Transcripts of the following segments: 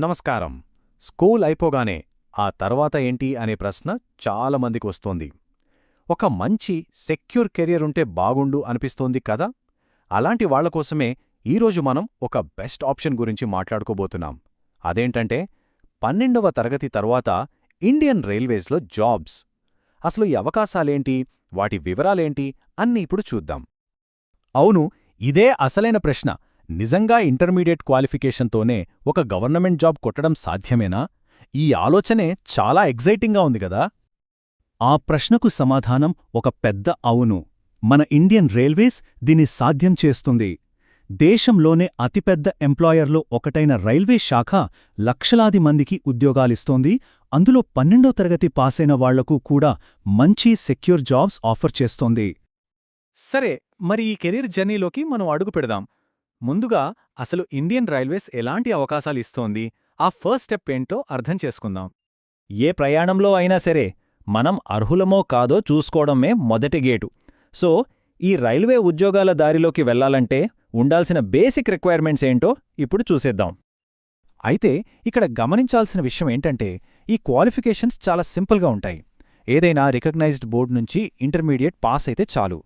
నమస్కారం. స్కూల్ అయిపోగానే ఆ తర్వాత ఏంటి అనే ప్రశ్న చాలా మందికి వస్తోంది. ఒక మంచి సెక్యూర్ కెరియర్ ఉంటే బాగుండు అనిపిస్తోంది కదా. అలాంటి వాళ్లకోసమే ఈరోజు మనం ఒక బెస్ట్ ఆప్షన్ గురించి మాట్లాడుకోబోతున్నాం. అదేంటంటే 12వ తరగతి తర్వాత ఇండియన్ రైల్వేస్లో జాబ్స్. అసలు ఈ అవకాశాలేంటి, వాటి వివరాలేంటి అన్నీ ఇప్పుడు చూద్దాం. అవును, ఇదే అసలైన ప్రశ్న. నిజంగా ఇంటర్మీడియట్ క్వాలిఫికేషన్తోనే ఒక గవర్నమెంట్ జాబ్ కొట్టడం సాధ్యమేనా? ఈ ఆలోచనే చాలా ఎగ్జైటింగ్గా ఉంది గదా. ఆ ప్రశ్నకు సమాధానం ఒక పెద్ద అవును. మన ఇండియన్ రైల్వేస్ దీన్ని సాధ్యం చేస్తుంది. దేశంలోనే అతిపెద్ద ఎంప్లాయర్లో ఒకటైన రైల్వే శాఖ లక్షలాది మందికి ఉద్యోగాలిస్తోంది. అందులో 12వ తరగతి పాసైన వాళ్లకు కూడా మంచి సెక్యూర్ జాబ్స్ ఆఫర్ చేస్తోంది. సరే, మరి ఈ కెరీర్ జర్నీలోకి మనం అడుగు పెడదాం. ముందుగా అసలు ఇండియన్ రైల్వేస్ ఎలాంటి అవకాశాలిస్తోంది, ఆ ఫస్ట్ స్టెప్ ఏంటో అర్థం చేసుకుందాం. ఏ ప్రయాణంలో అయినా సరే మనం అర్హులమో కాదో చూసుకోవడమే మొదటి గేటు. సో ఈ రైల్వే ఉద్యోగాల దారిలోకి వెళ్లాలంటే ఉండాల్సిన బేసిక్ రిక్వైర్మెంట్స్ ఏంటో ఇప్పుడు చూసేద్దాం. అయితే ఇక్కడ గమనించాల్సిన విషయం ఏంటంటే ఈ క్వాలిఫికేషన్స్ చాలా సింపుల్గా ఉంటాయి. ఏదైనా రికగ్నైజ్డ్ బోర్డు నుంచి ఇంటర్మీడియట్ పాస్ అయితే చాలు.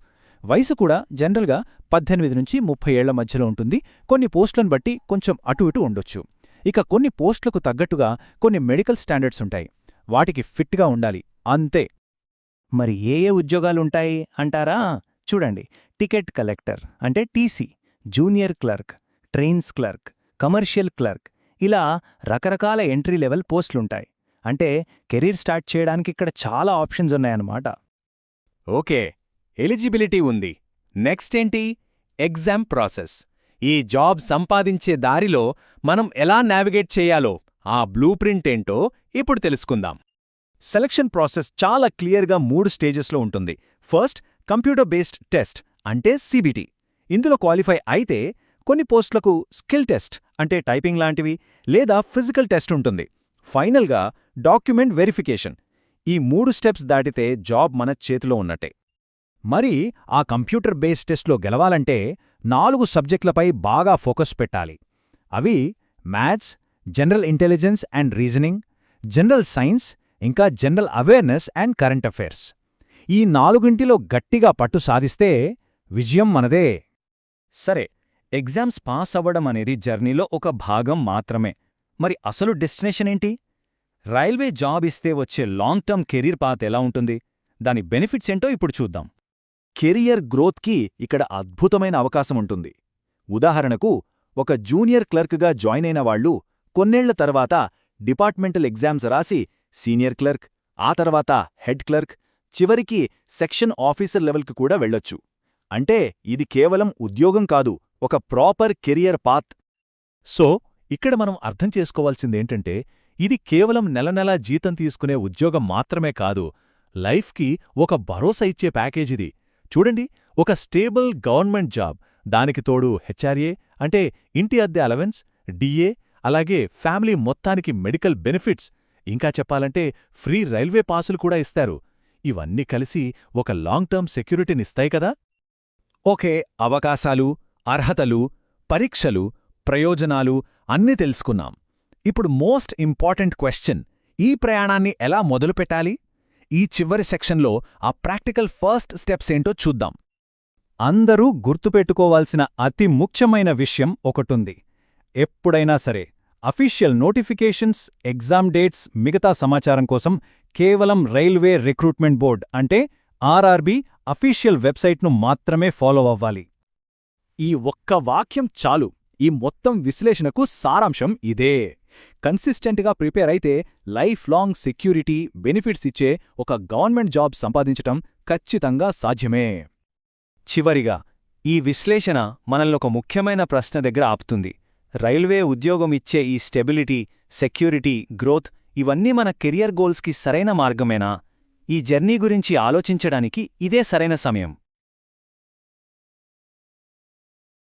వయసు కూడా జనరల్గా 18 నుంచి 30 ఏళ్ల మధ్యలో ఉంటుంది. కొన్ని పోస్టులను బట్టి కొంచెం అటు ఇటు ఉండొచ్చు. ఇక కొన్ని పోస్టులకు తగ్గట్టుగా కొన్ని మెడికల్ స్టాండర్డ్స్ ఉంటాయి. వాటికి ఫిట్గా ఉండాలి, అంతే. మరి ఏ ఏ ఉద్యోగాలుంటాయి అంటారా? చూడండి, టికెట్ కలెక్టర్ అంటే TC, junior clerk, trains clerk, commercial clerk, ఇలా రకరకాల ఎంట్రీ లెవెల్ పోస్టులుంటాయి. అంటే కెరీర్ స్టార్ట్ చేయడానికి ఇక్కడ చాలా ఆప్షన్స్ ఉన్నాయన్నమాట. ఓకే, ఎలిజిబిలిటీ ఉంది. నెక్స్ట్ ఏంటి? Exam process. ఈ జాబ్ సంపాదించే దారిలో మనం ఎలా నావిగేట్ చేయాలో, ఆ బ్లూ ప్రింట్ ఏంటో ఇప్పుడు తెలుసుకుందాం. సెలక్షన్ ప్రాసెస్ చాలా క్లియర్గా 3 స్టేజెస్లో ఉంటుంది. ఫస్ట్, కంప్యూటర్ బేస్డ్ టెస్ట్ అంటే సిబిటి. ఇందులో క్వాలిఫై అయితే కొన్ని పోస్టులకు స్కిల్ టెస్ట్ అంటే టైపింగ్ లాంటివి లేదా ఫిజికల్ టెస్ట్ ఉంటుంది. ఫైనల్గా డాక్యుమెంట్ వెరిఫికేషన్. ఈ 3 స్టెప్స్ దాటితే జాబ్ మన చేతిలో ఉన్నట్టే. మరి ఆ కంప్యూటర్ బేస్డ్ టెస్ట్లో గెలవాలంటే 4 సబ్జెక్టులపై బాగా ఫోకస్ పెట్టాలి. అవి maths, general intelligence and reasoning, general science, ఇంకా general awareness and current affairs. ఈ 4ంటిలో గట్టిగా పట్టు సాధిస్తే విజయం మనదే. సరే, ఎగ్జామ్స్ పాస్ అవ్వడం అనేది జర్నీలో ఒక భాగం మాత్రమే. మరి అసలు డెస్టినేషన్ ఏంటి? రైల్వే జాబ్ ఇస్తే వచ్చే లాంగ్ టర్మ్ కెరీర్ పాత్ ఎలా ఉంటుంది, దాని బెనిఫిట్స్ ఏంటో ఇప్పుడు చూద్దాం. కెరియర్ గ్రోత్కి ఇక్కడ అద్భుతమైన అవకాశముంటుంది. ఉదాహరణకు, ఒక జూనియర్ క్లర్క్గా జాయిన్ అయిన వాళ్లు కొన్నేళ్ల తర్వాత డిపార్ట్మెంటల్ ఎగ్జామ్స్ రాసి సీనియర్ క్లర్క్, ఆ తర్వాత హెడ్ క్లర్క్, చివరికి సెక్షన్ ఆఫీసర్ లెవెల్కి కూడా వెళ్లొచ్చు. అంటే ఇది కేవలం ఉద్యోగం కాదు, ఒక ప్రాపర్ కెరియర్ పాత్. సో ఇక్కడ మనం అర్థం చేసుకోవాల్సిందేంటంటే ఇది కేవలం నెలనెలా జీతం తీసుకునే ఉద్యోగం మాత్రమే కాదు, లైఫ్కి ఒక భరోసా ఇచ్చే ప్యాకేజిది. చూడండి, ఒక స్టేబుల్ గవర్నమెంట్ జాబ్, దానికి తోడు హెచ్ఆర్ఏ అంటే ఇంటి అద్దె అలవెన్స్, డిఏ, అలాగే ఫ్యామిలీ మొత్తానికి మెడికల్ బెనిఫిట్స్, ఇంకా చెప్పాలంటే ఫ్రీ రైల్వే పాసులు కూడా ఇస్తారు. ఇవన్నీ కలిసి ఒక లాంగ్ టర్మ్ సెక్యూరిటీనిస్తాయి కదా. ఓకే, అవకాశాలు, అర్హతలు, పరీక్షలు, ప్రయోజనాలు అన్నీ తెలుసుకున్నాం. ఇప్పుడు మోస్ట్ ఇంపార్టెంట్ క్వశ్చన్, ఈ ప్రయాణాన్ని ఎలా మొదలుపెట్టాలి? ఈ చివరి సెక్షన్లో ఆ ప్రాక్టికల్ ఫస్ట్ స్టెప్స్ ఏంటో చూద్దాం. అందరూ గుర్తుపెట్టుకోవాల్సిన అతి ముఖ్యమైన విషయం ఒకటుంది. ఎప్పుడైనా సరే అఫీషియల్ నోటిఫికేషన్స్, ఎగ్జామ్ డేట్స్, మిగతా సమాచారం కోసం కేవలం రైల్వే రిక్రూట్మెంట్ బోర్డ్ అంటే ఆర్ఆర్బీ అఫీషియల్ వెబ్సైట్ను మాత్రమే ఫాలో అవ్వాలి. ఈ ఒక్క వాక్యం చాలు. ఈ మొత్తం విశ్లేషణకు సారాంశం ఇదే. కన్సిస్టెంట్గా ప్రిపేర్ అయితే లైఫ్ లాంగ్ సెక్యూరిటీ, బెనిఫిట్స్ ఇచ్చే ఒక గవర్నమెంట్ జాబ్ సంపాదించటం ఖచ్చితంగా సాధ్యమే. చివరిగా ఈ విశ్లేషణ మనల్ని ఒక ముఖ్యమైన ప్రశ్న దగ్గర ఆపుతుంది. రైల్వే ఉద్యోగం ఇచ్చే ఈ స్టెబిలిటీ, సెక్యూరిటీ, గ్రోత్ ఇవన్నీ మన కెరియర్ గోల్స్కి సరైన మార్గమేనా? ఈ జర్నీ గురించి ఆలోచించడానికి ఇదే సరైన సమయం.